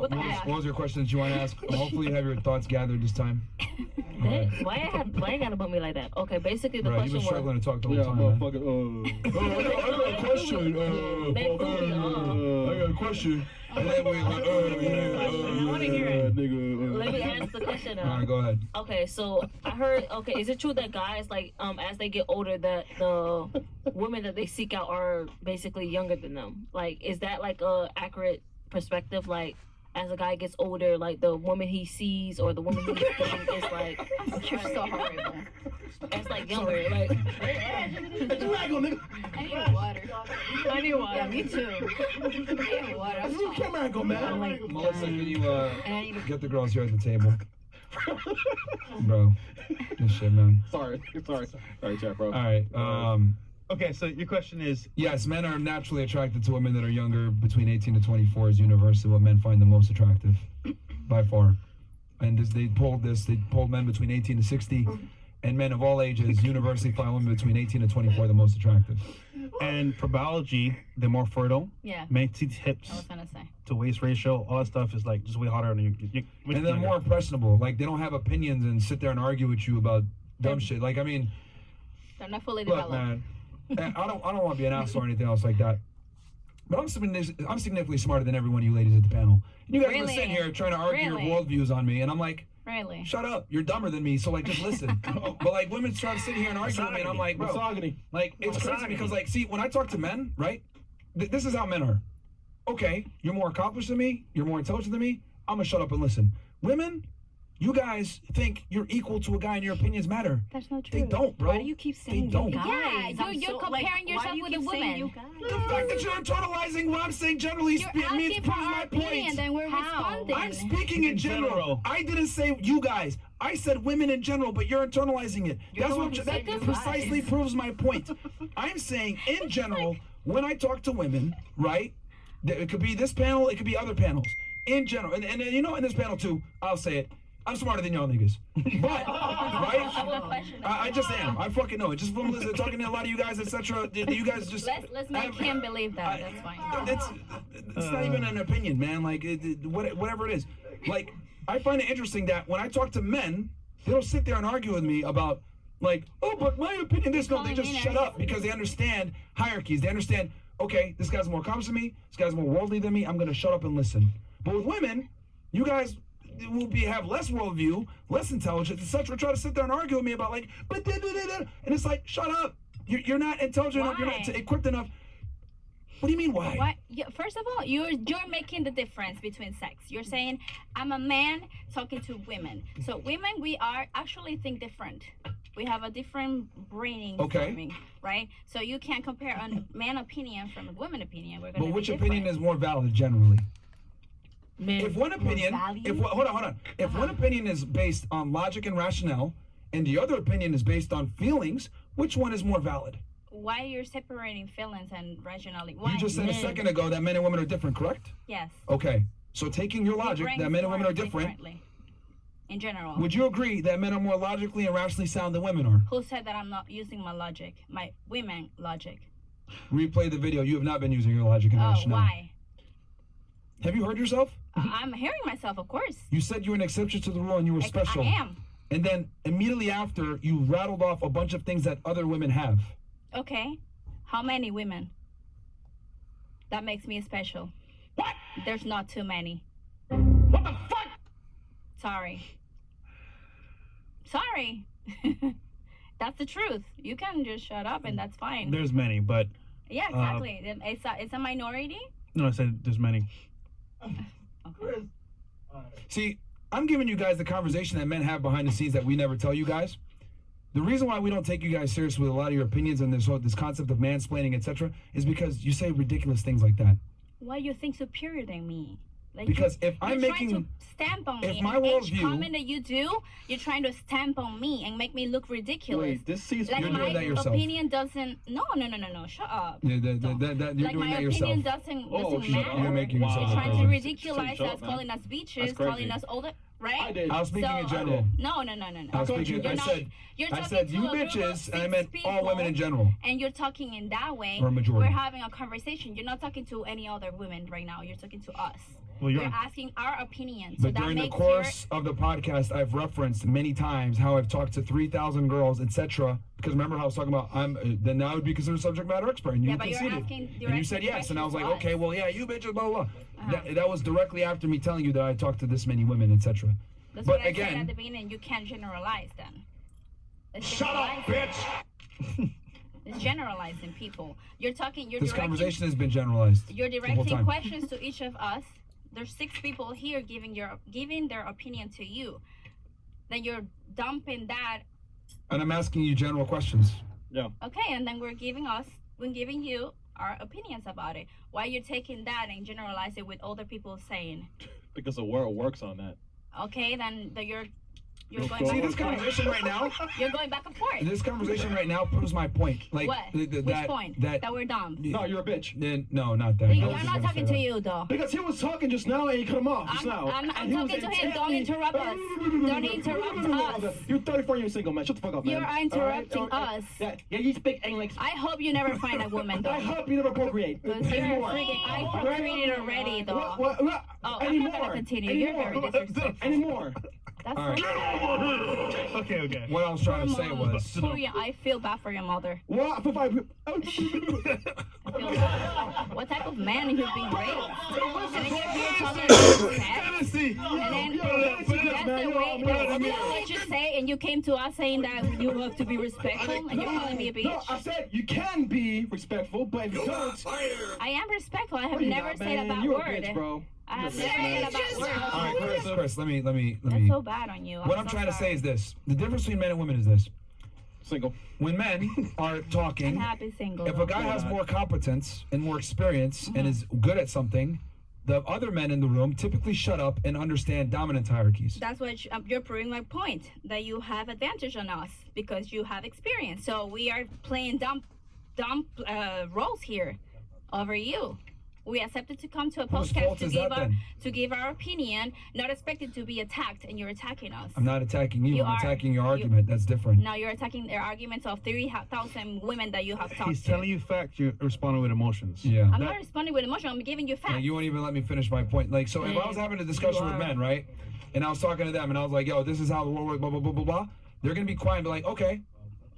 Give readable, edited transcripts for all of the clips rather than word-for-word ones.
What was your question that you want to ask? Hopefully you have your thoughts gathered this time. Why you gotta put me like that? Okay, basically the question was... You've been struggling to talk the whole time, I got a question. I got a question. I want to hear it. Let me ask the question now. All right, go ahead. Okay, so I heard, is it true that guys, like, as they get older, that the women that they seek out are basically younger than them? Like, is that, like, a accurate perspective? Like, as a guy gets older, like, the woman he sees or the woman he thinks is, like... You're so horrible. It's, like, younger, like... I need water. I need water. Yeah, me too. I need water. You can't mango, man. Like, Melissa, can you get the girls here at the table? Bro, this shit, man. Sorry, chat, bro. All right, Okay, so your question is... Yes, men are naturally attracted to women that are younger. Between 18 to 24 is universally what men find the most attractive, by far. And they polled men between 18 to 60, and men of all ages universally find women between 18 and 24 the most attractive. And for biology, they're more fertile. Yeah. Men to hips. I was gonna say. To waist ratio, all that stuff is like just way harder than you. And they're more impressionable. Like, they don't have opinions and sit there and argue with you about dumb shit. Like, I mean... They're not fully Look, developed. man. I don't want to be an asshole or anything else like that, but I'm significantly smarter than every one of you ladies at the panel. And you guys were sitting here trying to argue your worldviews on me, and I'm like, really? Shut up! You're dumber than me, so like just listen. But like women try to sit here and argue with me, and I'm like, bro, like it's crazy because like, see, when I talk to men, right? This is how men are. Okay, you're more accomplished than me, you're more intelligent than me. I'm gonna shut up and listen. Women. You guys think you're equal to a guy and your opinions matter. That's not true. They don't, bro. Why do you keep saying they don't? Guys? Yeah, you're comparing yourself with a woman. The fact that you're internalizing what I'm saying generally means proves my point. And we're responding. I'm speaking in general. I didn't say you guys. I said women in general, but you're internalizing it. That precisely proves my point. I'm saying in general, when I talk to women, right? It could be this panel, it could be other panels. In general, and you know, in this panel too, I'll say it. I'm smarter than y'all niggas. But, right? I just am. I fucking know it. Just from listening, talking to a lot of you guys, etc. You guys just... Let's make him believe that. That's fine. It's not even an opinion, man. Like, whatever it is. Like, I find it interesting that when I talk to men, they don't sit there and argue with me about, like, oh, but my opinion, this, no. They just shut up because they understand hierarchies. They understand, okay, this guy's more accomplished than me. This guy's more worldly than me. I'm going to shut up and listen. But with women, you guys... will have less worldview, less intelligence, etc. Try to sit there and argue with me about like, but and it's like, shut up. You're not intelligent enough. You're not equipped enough. What do you mean why? Why? First of all, you're making the difference between sex. You're saying I'm a man talking to women. So women, we are actually think different. We have a different braining forming, right? So you can't compare a man opinion from a woman opinion. We're gonna. But which opinion is more valid generally? Men, if one opinion, hold on. If one opinion is based on logic and rationale, and the other opinion is based on feelings, which one is more valid? Why you're separating feelings and rationality? Why? You just said a second ago that men and women are different, correct? Yes. Okay, so taking your logic that men and women are different. In general. Would you agree that men are more logically and rationally sound than women are? Who said that I'm not using my logic? My women logic. Replay the video. You have not been using your logic and rationale. Why? Have you heard yourself? I'm hearing myself, of course. You said you were an exception to the rule and you were special. I am. And then immediately after, you rattled off a bunch of things that other women have. Okay. How many women? That makes me special. What? There's not too many. What the fuck? Sorry. That's the truth. You can just shut up and that's fine. There's many, but... Yeah, exactly. It's a minority? No, I said there's many. Okay. See, I'm giving you guys the conversation that men have behind the scenes that we never tell you guys. The reason why we don't take you guys seriously with a lot of your opinions and this concept of mansplaining, etc., is because you say ridiculous things like that. Why you think superior than me? Like because if I'm trying to stamp on me, my each comment that you do, you're trying to stamp on me and make me look ridiculous. Wait, this seems like you're my doing that yourself. Opinion doesn't. No. Shut up. Yeah, you're like doing my that yourself. opinion doesn't matter. You're making yourself You're trying to ridiculous us, man. calling us bitches, calling us older. Right? I did. I was speaking in general. No. I was speaking. I said you bitches, and I meant all women in general. And you're talking in that way. Or a majority. We're having a conversation. You're not talking to any other women right now. You're talking to us. Well, You're asking our opinion. So But that during the makes course of the podcast, I've referenced many times how I've talked to 3,000 girls, etc. Because remember how I was talking about then I would be considered a subject matter expert, and you but conceded, you're asking and you said yes, and I was like, okay, well, yeah, you bitches, blah blah. That was directly after me telling you that I talked to this many women, etc. That's But what I again, said at the beginning. You can't generalize then. Shut up, bitch. It's generalizing people. You're talking. You're This directing, conversation has been generalized. You're the whole directing time. questions to each of us. There's 6 people here giving their opinion to you. Then you're dumping that. And I'm asking you general questions. Yeah. Okay, and then we're giving you our opinions about it. Why you're taking that and generalize it with other people saying? Because the world works on that. Okay, then you're going back See and this conversation forth. right now? You're going back and forth. This conversation right now proves my point. Like What? Which point? That we're dumb. No, you're a bitch. No, not that. I'm not talking to you though. Because he was talking just now and you cut him off just now. I'm And he was talking to him. Don't intently- interrupt us. Don't interrupt us. You're 34 years single, man. Shut the fuck up, man. You're interrupting us. Yeah, you speak English. I hope you never find a woman though. I hope you never procreate. Because you're freaking. I procreated already though. What? Oh, I'm Anymore. not gonna continue. You're very disrespectful. Anymore. That's Okay. What I was trying to say was. I feel bad for your mother. What? I feel bad. What type of man you've been raised? And then you're here talking about sex. And then that's the way. That's what you say, and you came to us saying that you have to be respectful, and you're calling me a bitch. No, I said you can be respectful, but if you don't, I am respectful. I have you're never not, said man. a bad You're word. a bitch, bro. I have never said a bad word. All right, Chris, let me. That's so bad on you. What I'm trying to say is this: the difference between men and women is this. Single. When men are I'm talking, happy single. if a guy has more competence and more experience and is good at something, the other men in the room typically shut up and understand dominance hierarchies. That's what you're proving my point, that you have advantage on us because you have experience. So we are playing dumb roles here over you. We accepted to come to a Whose podcast fault to is give that, then? to give our opinion, not expected to be attacked, and you're attacking us. I'm not attacking you. You I'm are. attacking your argument. That's different. Now you're attacking the arguments of 3,000 women that you have talked He's to. telling you facts. You're responding with emotions. Yeah. I'm not responding with emotion. I'm giving you facts. Yeah, you won't even let me finish my point. Like, so if I was having a discussion with men, right, and I was talking to them, and I was like, "Yo, this is how the world works," blah blah blah blah blah. They're gonna be quiet and be like, "Okay,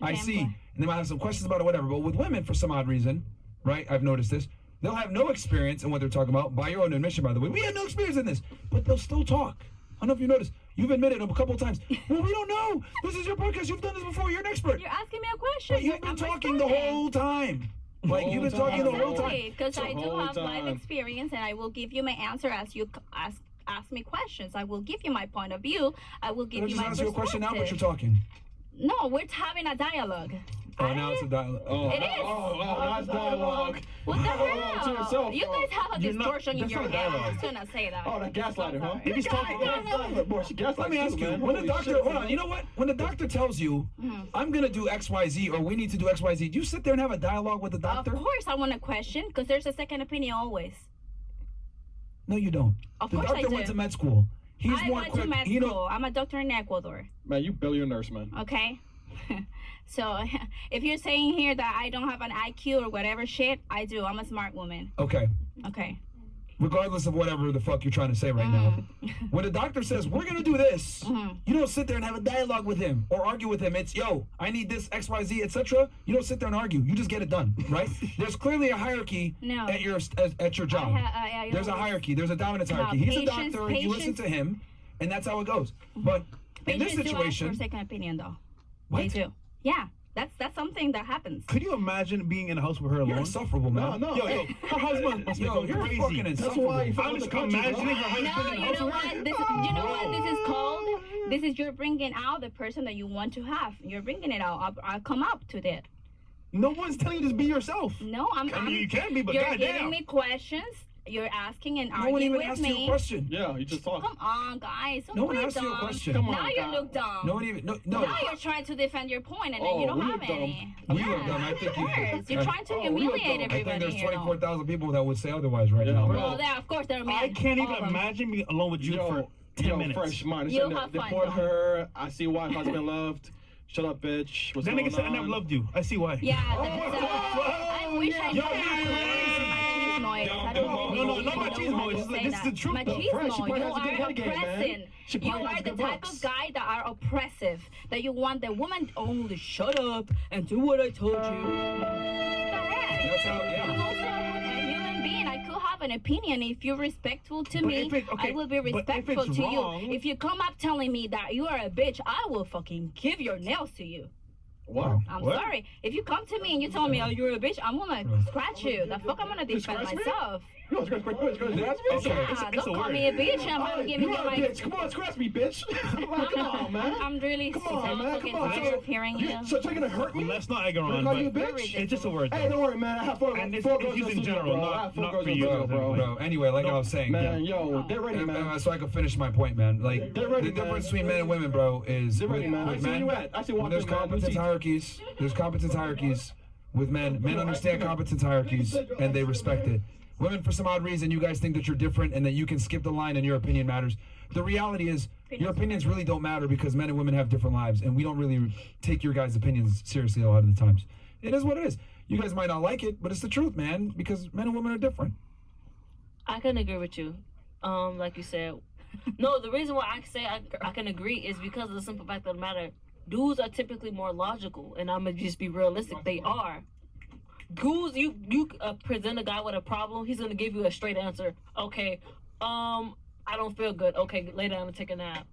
I see," and they might have some questions about it, whatever. But with women, for some odd reason, right, I've noticed this. They'll have no experience in what they're talking about, by your own admission, by the way. We had no experience in this, but they'll still talk. I don't know if you noticed. You've admitted a couple of times. Well, we don't know. This is your podcast. You've done this before. You're an expert. You're asking me a question. But you've been talking the whole time. Like, you've been talking the whole time. Because I do whole have life time. experience, and I will give you my answer as you ask me questions. I will give you my point of view. I will give Can I you just my ask you a question now, but you're perspective. talking. No, we're having a dialogue. Oh, now it's a dialogue. Oh, It is. nice dialogue. What the To hell? yourself, You guys have a You're not- distortion in that's your not head. I'm dialogue. just gonna say that. Oh, that gaslighter, huh? If he's talking, Boy, she gaslights Let me ask you, man. when the Holy doctor, shit, hold on, man. you know what? When the doctor tells you, I'm going to do XYZ or we need to do XYZ, do you sit there and have a dialogue with the doctor? Of course, I want a question because there's a second opinion always. No, you don't. Of The course I doctor do. went to med school. He's I more went quick. to med You know, school. I'm a doctor in Ecuador. Man, you barely a nurse, man. Okay. So if you're saying here that I don't have an IQ or whatever shit, I do. I'm a smart woman. okay. Okay. Regardless of whatever the fuck you're trying to say right now. When the doctor says, we're going to do this, you don't sit there and have a dialogue with him or argue with him. It's, yo, I need this, XYZ, etc. You don't sit there and argue. You just get it done, right? There's clearly a hierarchy No. at your job. There's a hierarchy. There's a dominance hierarchy. He's a patience- doctor. You listen to him, and that's how it goes. But in this Patients do ask situation, for second opinion, though. what? They do. Yeah. That's something that happens. could you imagine being in a house with her You're alone? insufferable, man. No. Yo, her husband must be Yo, going you're crazy. fucking That's insufferable. why you I'm just imagining her husband No, in the you house know with what? her. You know what this is called? This is you're bringing out the person that you want to have. You're bringing it out. I'll come up to that. No one's telling you to be yourself. No, I mean, you can be, but you're goddamn. giving me questions. You're asking and No one arguing even with asked me. you a question. Yeah, you just talk. Come on, guys. Don't No one play asked you a dumb. question. Come on, Now you God. look dumb. No one even, no. Now you're trying to defend your point, and then you Oh, don't we have look dumb. any. We Yeah, look dumb. I think of you- course. You're trying to Oh, we look humiliate dumb. I I think everybody. there's you know. 24,000 people that would say otherwise right Yeah, now. bro. Well, there, of course, there are men. I can't All even of them. imagine being alone with you for 10 minutes. fresh mind. You'll They have fun, deport though. her. I see why husband loved. Shut up, bitch. What's That going nigga said I on? never loved you. I see why. Yeah, I wish I could have closed my cheese noise. I don't No, not machismo. This is the truth. Machismo, you are oppressing. You are the type of guy that are oppressive. That you want the woman only shut up and do what I told you. What the heck? That's how, yeah. I'm also a human being. I could have an opinion. If you're respectful to me, I will be respectful to you. If you come up telling me that you are a bitch, I will fucking give your nails to you. Wow. I'm sorry. If you come to me and you tell me, oh, you're a bitch, I'm gonna scratch you. The fuck I'm gonna defend myself. No, scratch me. Yeah, don't call me a bitch. I'm gonna give you my... bitch. Come on, scratch me, bitch. Come on, man. I'm really Come on, man. fucking Come on. tired of hearing you. So you're gonna hurt me? Let's not egg her on, Call you a but bitch? it's just a word. Hey, don't worry, man. I have four And girls it's used in general, not for you. Bro, anyway, like I was saying, Man, yo, get ready, man. so I can finish my point, man. Like, Get ready, the difference man. between men and women, bro, is Get ready, man. I see where you at. I see one there's thing, man. competence hierarchies. There's competence hierarchies with men. Men understand competence hierarchies and they respect it. Women, for some odd reason, you guys think that you're different and that you can skip the line and your opinion matters. The reality is, your opinions really don't matter because men and women have different lives, and we don't really take your guys' opinions seriously a lot of the times. It is what it is. You guys might not like it, but it's the truth, man, because men and women are different. I can agree with you. Like you said. No, the reason why I say I can agree is because of the simple fact of the matter. Dudes are typically more logical, and I'm gonna just be realistic. They are. Dudes, you present a guy with a problem, he's gonna give you a straight answer. Okay, I don't feel good. Okay, lay down and take a nap.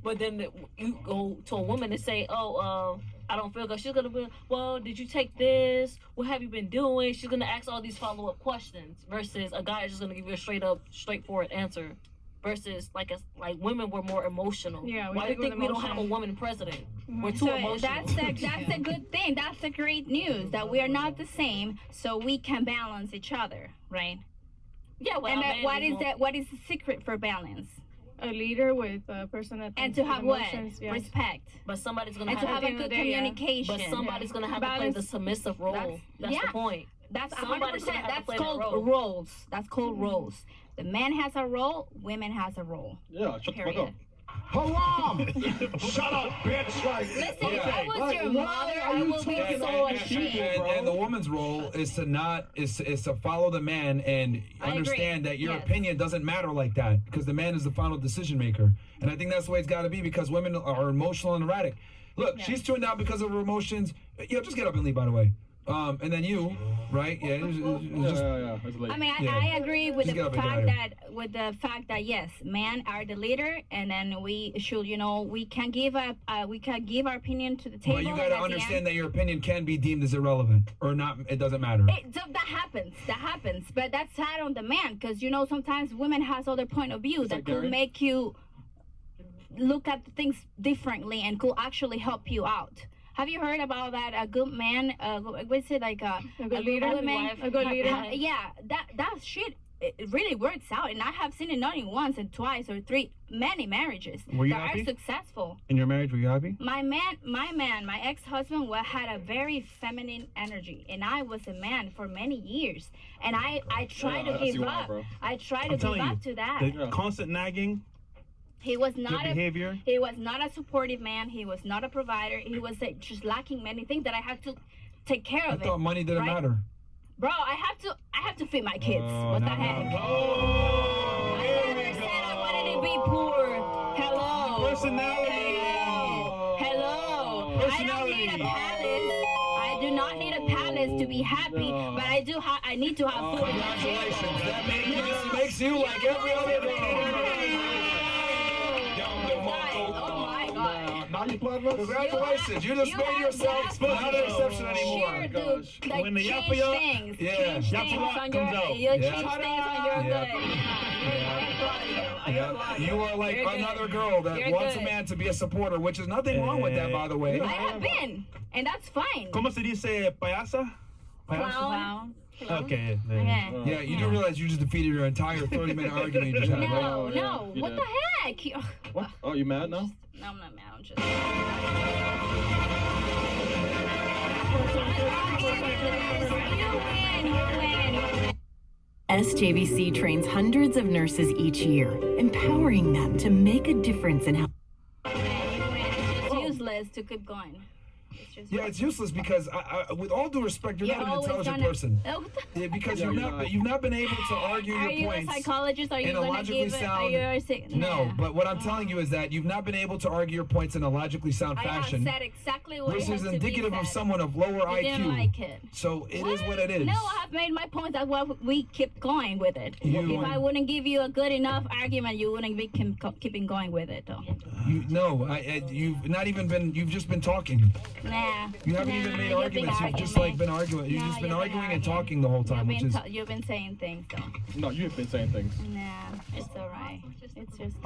But then you go to a woman and say, oh, I don't feel good. She's gonna be, well, did you take this? What have you been doing? She's gonna ask all these follow-up questions. Versus a guy is just gonna give you a straightforward answer. Versus like women were more emotional. Yeah, why do you think we don't have a woman president? We're too emotional. That's a good thing. That's the great news that we are not the same, so we can balance each other, right? Yeah. Well, and what is the secret for balance? A leader with a person that And to have what? emotions, yes. Respect. But somebody's gonna And to have a good communication. But somebody's gonna have to play the submissive role. That's the point. That's 100%. Somebody's gonna have to That's play called that role. roles. That's called roles. The man has a role. Women has a role. Yeah, shut the fuck Period. up. Haram! Shut up, bitch! Listen, if I was your mother, I would be so ashamed. And the woman's role is to follow the man and understand that your opinion doesn't matter like that because the man is the final decision maker. And I think that's the way it's got to be because women are emotional and erratic. Look, she's tuned out because of her emotions. Yo, just get up and leave, by the way. And then you, right? Yeah. It's late. I mean, I agree with the fact that yes, men are the leader, and then we should, we can give our opinion to the table. But you got to understand that your opinion can be deemed as irrelevant or not. It doesn't matter. That happens. But that's sad on the man, because sometimes women has other point of view that could make you look at things differently and could actually help you out. Have you heard about that? A good man, what's it like? A good leader, a good leader. Yeah, that shit. It really works out, and I have seen it not once and twice or three, many marriages that are successful. In your marriage, were you happy? My ex-husband had a very feminine energy, and I was a man for many years, and I tried to give up. I tried to give up to that. The constant nagging. He was not behavior. He was not a supportive man. He was not a provider. He was just lacking many things that I had to take care of. I thought money didn't matter. Bro, I have to feed my kids. What the heck? I never said I wanted to be poor. Hello. Personality. Hello. I don't need a palace. I do not need a palace to be happy, but I need to have food. Congratulations. That makes you like every other day. Congratulations, you just made yourself not an exception anymore. When the yappa things comes out. You are like another girl that wants a man to be a supporter, which is nothing wrong with that, by the way. I have been, and that's fine. ¿Cómo se dice payasa? Clown. Okay. Yeah, you do realize you just defeated your entire 30-minute argument you just had, right? No. What the heck? What? Oh, you mad now? No, I'm not mad. I'm just. You win. SJVC trains hundreds of nurses each year, empowering them to make a difference in health. It's useless to keep going. Yeah, it's useless because, with all due respect, you're not an intelligent person. Yeah, because you've not been able to argue Are your you points a psychologist? Are you in a gonna logically give sound. No, but what I'm telling you is that you've not been able to argue your points in a logically sound fashion. I have said exactly what Which has is to be indicative of said. someone of lower You IQ. didn't like it. So it is what it is. No, I have made my point. That's why we keep going with it. If I wouldn't give you a good enough argument, you wouldn't be keeping going with it. Though. You've not even been. You've just been talking. Nah. You haven't even made arguments. You've just like been arguing. You've just been arguing and talking the whole time, You've been saying things though. No, you've been saying things. Nah, it's alright. It's just.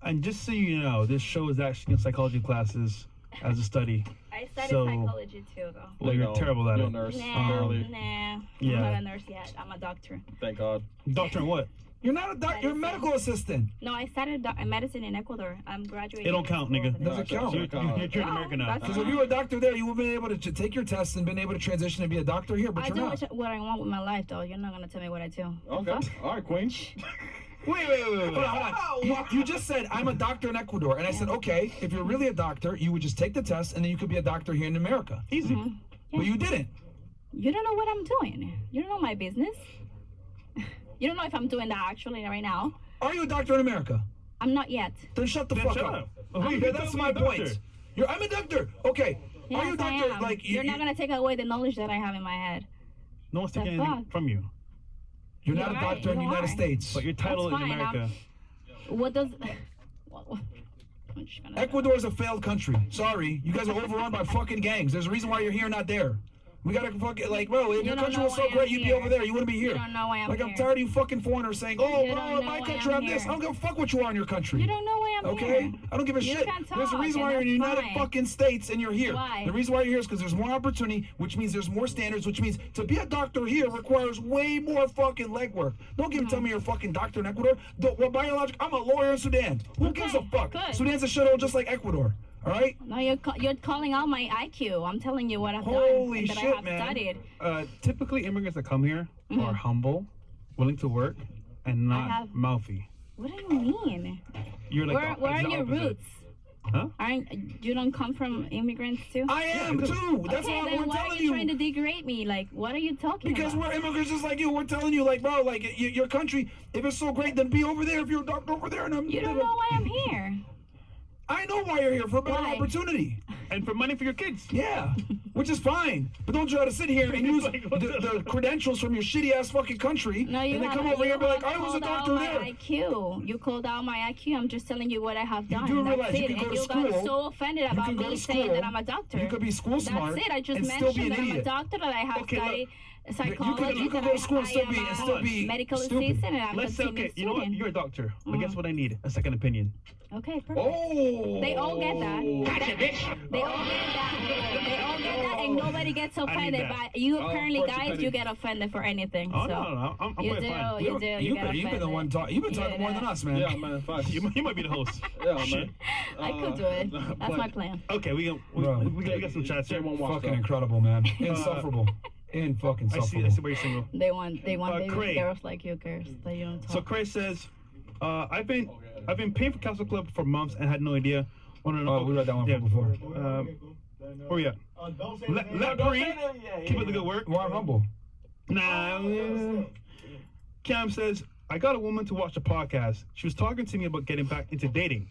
And just so you know, this show is actually in psychology classes as a study. I studied psychology too, though. Well, you're terrible at it. You're a nurse. Nah, Yeah. I'm not a nurse yet. I'm a doctor. Thank God. Doctor in what? You're not a doctor. You're a medical assistant. No, I studied medicine in Ecuador. I'm graduating. It don't count, nigga. Doesn't count. You're in America now. Because if you were a doctor there, you would have been able to take your tests and been able to transition and be a doctor here, but I you're do not. what I want with my life, though. You're not gonna tell me what I do. Okay. All right, Queen. Wait. Hold on. You just said, I'm a doctor in Ecuador. And I said, okay, if you're really a doctor, you would just take the test and then you could be a doctor here in America. Easy. Yeah. But you didn't. You don't know what I'm doing. You don't know my business. You don't know if I'm doing that actually right now. Are you a doctor in America? I'm not yet. Then shut the fuck up. Okay, that's my point. I'm a doctor. Okay. Yes, Are you a doctor? I am. Like You're not gonna take away the knowledge that I have in my head. No one's taking anything from you. You're not a doctor in the United States. But your title is That's fine, America. What does? Ecuador's a failed country. Sorry. You guys are overrun by fucking gangs. There's a reason why you're here, not there. We gotta fucking, like, bro, if your country was so great, you'd be over there. You wouldn't be here. You don't know why I'm like, here. I'm tired of you fucking foreigners saying, oh, You bro, don't know my why country I'm have this. here. I don't give a fuck what you are in your country. You don't know why I'm okay? here. I don't give a You shit. can There's a talk, reason why you're in the and United that's fucking States and you're here. Why? The reason why you're here is because there's more opportunity, which means there's more standards, which means to be a doctor here requires way more fucking legwork. Don't tell me you're a fucking doctor in Ecuador. I'm a lawyer in Sudan. Who gives a fuck? Good. Sudan's a shithole just like Ecuador. All right? No, you're calling out my IQ. I'm telling you what I've Holy done and that shit, I have man. studied. Typically, immigrants that come here are humble, willing to work, and not mouthy. What do you mean? You're like where are your opposite. roots? Huh? You don't come from immigrants too? I am too. That's okay, why then we're why telling are you trying to degrade me? Like, what are you talking because about? we're immigrants just like you. We're telling you, like, bro, like, your country, if it's so great, then be over there if you're a doctor over there. And You don't know why I'm here. I know why you're here, for a better Why? opportunity. And for money for your kids. Yeah, which is fine. But don't try to sit here and use the credentials from your shitty-ass fucking country No, you and then have, come over here and be like, you I was a called out doctor my there. IQ. You called out my IQ. I'm just telling you what I have done. do That's realize it. you can go And to you got school. so offended You about can go me to saying school. that I'm a doctor. You could be school smart That's it. I just and still be mentioned an that I'm a idiot. doctor, that I have Okay, studied psychology. You could go to school and still be medical stupid. assistant, and I'm Let's say, okay, you know what? You're a doctor. But guess what I need? A second opinion. Okay, perfect. Oh. They all get that. They all get that. They all get that, and nobody gets offended that. by you. Apparently, first guys, opinion. you get offended for anything. Oh, so. no. I'm You quite do, fine. you do. You get You've been the offended. one talking. You've been talking more than us, man. Yeah, man. Facts. You might be the host. Yeah, Shit. man. I could do it. That's my plan. Okay, we got some chats here. Fucking incredible, man. Insufferable. Fucking I insufferable. see where you're single. They want baby Craig. girls like you, girls that you don't talk. So Craig says, I've been paying for Castle Club for months and had no idea. Oh, we read that one before. Where we at? Let Bree keep up the good work. Why humble? Nah. Cam says, I got a woman to watch a podcast. She was talking to me about getting back into dating.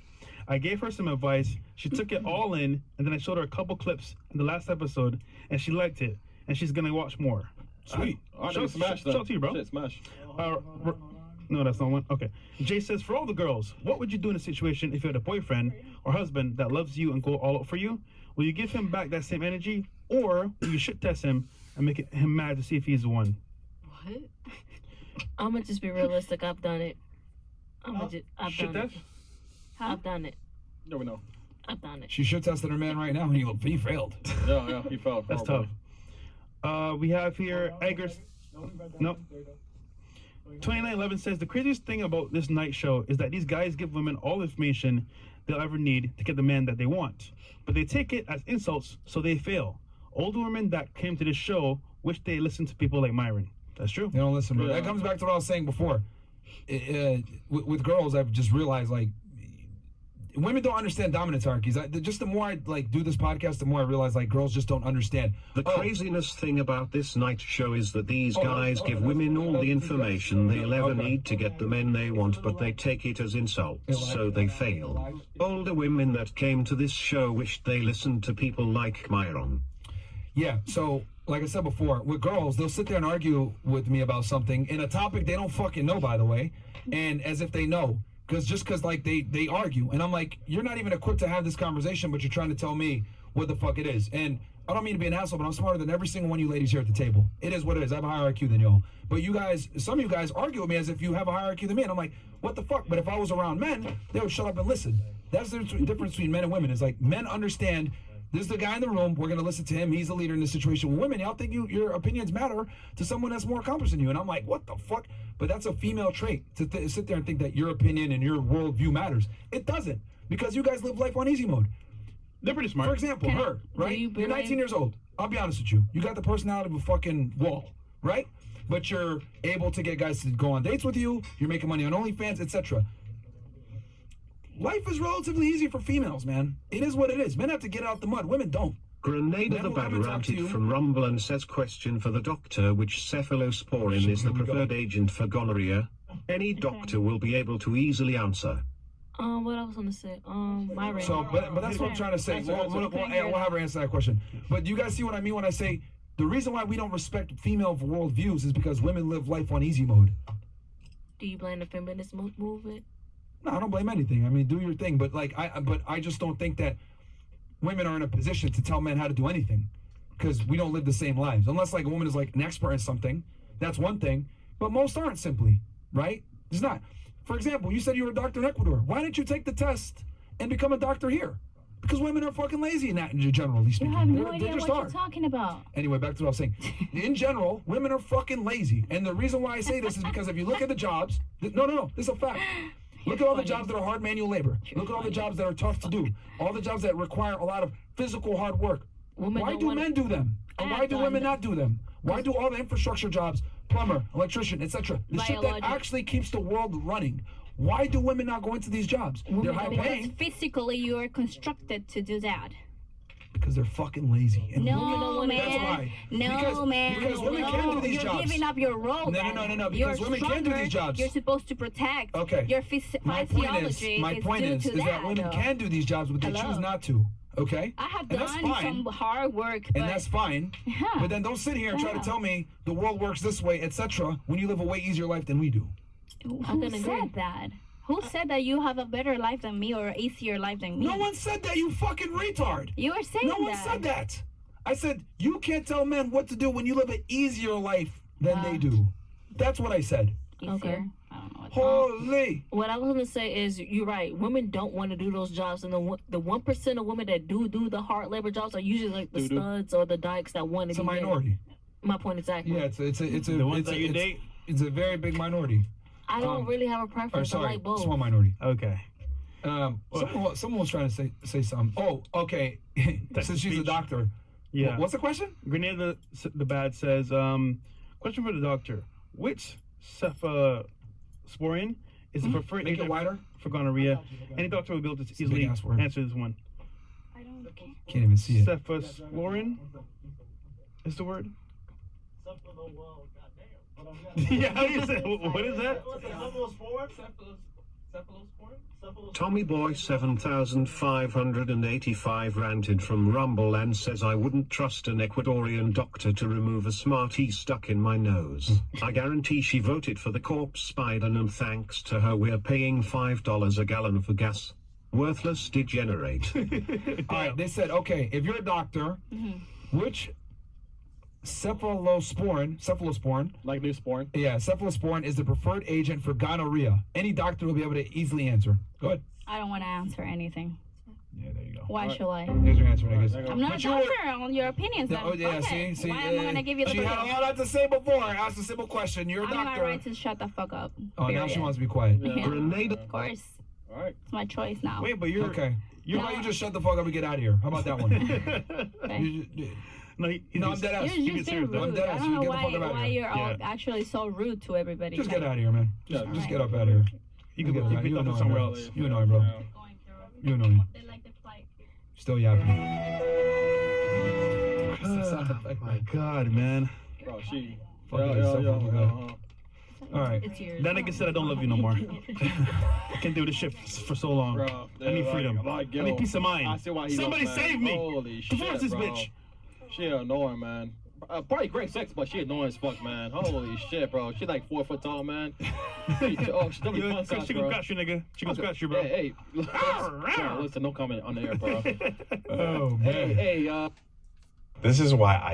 I gave her some advice. She took it all in, and then I showed her a couple clips in the last episode, and she liked it, and she's gonna watch more. Sweet. Smash Shout out to you, bro. Shit, smash. No, that's not one. Okay. Jay says, for all the girls, what would you do in a situation if you had a boyfriend or husband that loves you and go all out for you? Will you give him back that same energy, or will you shit test him and make him mad to see if he's the one? What? I'm gonna just be realistic. I've done it. I've Shit done it. test? I've done it. No, we know. I've done it. She shit tested her man right now, and he failed. Yeah, he fell. That's tough. We have here Eggers. Nope. 2911 says the craziest thing about this night show is that these guys give women all the information they'll ever need to get the man that they want, but they take it as insults, so they fail. Older women that came to this show wish they listened to people like Myron. That's true. They don't listen, bro. Yeah. That comes back to what I was saying before. With girls, I've just realized, like, women don't understand dominance hierarchies. Just the more I like do this podcast, the more I realize like girls just don't understand. The craziness thing about this night show is that these guys give women all the information they'll ever need to get the men they want, but they take it as insults, so they fail. Older women that came to this show wished they listened to people like Myron. Yeah, so like I said before, with girls, they'll sit there and argue with me about something in a topic they don't fucking know, by the way, and as if they know. Because like they argue, and I'm like, you're not even equipped to have this conversation, but you're trying to tell me what the fuck it is. And I don't mean to be an asshole, but I'm smarter than every single one of you ladies here at the table. It is what it is. I have a higher IQ than y'all. But you guys, some of you guys argue with me as if you have a higher IQ than me, and I'm like, what the fuck? But if I was around men, they would shut up and listen. That's the difference between men and women. Is like men understand. There's the guy in the room. We're gonna listen to him. He's the leader in this situation. With women, y'all think your opinions matter to someone that's more accomplished than you. And I'm like, what the fuck? But that's a female trait to sit there and think that your opinion and your worldview matters. It doesn't, because you guys live life on easy mode. They're pretty smart. For example, her, right? You're 19 years old. I'll be honest with you. You got the personality of a fucking wall, right? But you're able to get guys to go on dates with you. You're making money on OnlyFans, etc. Life is relatively easy for females, man. It is what it is. Men have to get out the mud. Women don't. Grenada the Bad ranted from Rumble and says, question for the doctor, which cephalosporin is the preferred agent for gonorrhea? Any doctor will be able to easily answer. What I was gonna say, Myron. So, but that's what I'm trying to say. We'll have her answer that question. But do you guys see what I mean when I say the reason why we don't respect female worldviews is because women live life on easy mode? Do you blame the feminist movement? No, I don't blame anything. I mean, do your thing. But like, I just don't think that women are in a position to tell men how to do anything, because we don't live the same lives. Unless like a woman is like an expert in something, that's one thing. But most aren't, simply, right? It's not. For example, you said you were a doctor in Ecuador. Why didn't you take the test and become a doctor here? Because women are fucking lazy in that, generally speaking. You have no They idea just what are. you're talking about. Anyway, back to what I was saying. In general, women are fucking lazy. And the reason why I say this is because if you look at the jobs, no, this is a fact. Look at all the jobs that are hard manual labor. Look at all the jobs that are tough to do. All the jobs that require a lot of physical hard work. Why do men do them? And why do women not do them? Why do all the infrastructure jobs, plumber, electrician, etc., the shit that actually keeps the world running? Why do women not go into these jobs? They're high paying. Because physically you are constructed to do that. Because they're fucking lazy. And No, man. That's why. No, man. Because women can do these jobs. You're giving up your role. No. Because women can do these jobs. You're supposed to protect Okay. your My point is that women can do these jobs, but they choose not to. Okay? I have and that's done fine. some hard work. And that's fine. But then don't sit here and try to tell me the world works this way, etc., when you live a way easier life than we do. Who said that? Who said that you have a better life than me or easier life than me? No one said that, you fucking retard. You were saying that. No one said that. I said, you can't tell men what to do when you live an easier life than they do. That's what I said. Okay. I don't know what Holy. What I was gonna say is, you're right. Women don't want to do those jobs, and the 1% of women that do the hard labor jobs are usually like the studs or the dykes that want to. It's a minority. My point exactly. Yeah, it's the ones that you date. It's a very big minority. I don't really have a preference. Sorry, I like both. small minority. Okay. Someone was trying to say something. Oh, okay. Since she's a doctor. Yeah. What's the question? Grenada the Bad says, question for the doctor. Which cephalosporin is the preferred agent for gonorrhea? Any doctor will be able to easily answer this one. I don't Can't even see it. Cephalosporin is the word? Yeah, how do you say? What is that? Tommy Boy 7585 ranted from Rumble and says, I wouldn't trust an Ecuadorian doctor to remove a smartie stuck in my nose. I guarantee she voted for the corpse spider, and thanks to her we're paying $5 a gallon for gas. Worthless degenerate. All right, they said, okay, if you're a doctor, which cephalosporin, like Neosporin. Yeah, cephalosporin is the preferred agent for gonorrhea. Any doctor will be able to easily answer. Go ahead. I don't want to answer anything. Yeah, there you go. Why should I? Here's your answer, niggas. I'm not a doctor on your opinions. Oh, yeah, okay. see, Why am I going to give you the she had a lot to say before. I asked a simple question. You're a doctor. I'm not right to shut the fuck up. Oh, now she wants to be quiet. Yeah. Of course. All right. It's my choice now. Wait, but you're... Okay. Why don't you just shut the fuck up and get out of here? How about that one? No, I'm dead ass. You're just being rude. I'm dead I ass. don't know Get the fuck out of why here. you're all actually so rude to everybody. Just get out of here, man. Just get up out of here. You can go somewhere else. You annoying, bro. You're annoying. They like the plight. Still yapping. Oh my God, man. Bro, she. Fuck it, it's so fucking good. All right. It's yours. That nigga said I don't love you no more. I can't do this shit for so long. Bro, I need freedom. like, I need peace of mind. I see why he Somebody left, man. save me. Holy shit, Divorce this bro. bitch. She annoying, man. Probably great sex, but she annoying as fuck, man. Holy shit, bro. She like 4 foot tall, man. She don't be fun size, She bro. gonna scratch you, nigga. She gonna scratch you, bro. Hey, listen, no comment on the air, bro. Oh man. Hey, This is why I